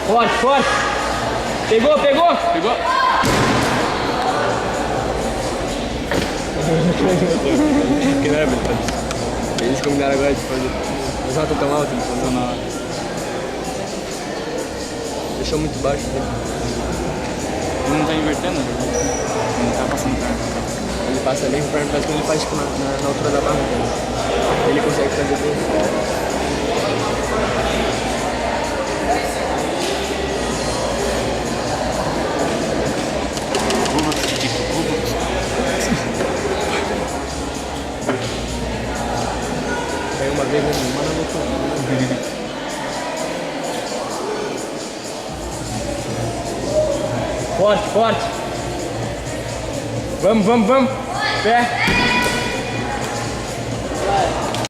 Forte, forte. Pegou, pegou. Pegou. Que leva, eles combinaram agora de fazer. Mas ela tá tão alta, então não. Deixou muito baixo. Né? Ele não tá invertendo, não tá passando perna. Ele passa ali, parece que ele faz tipo, na altura da barra. Ele consegue fazer bem. Caiu uma vez, uma na outra. Forte, forte. Vamos, vamos, vamos. Pé.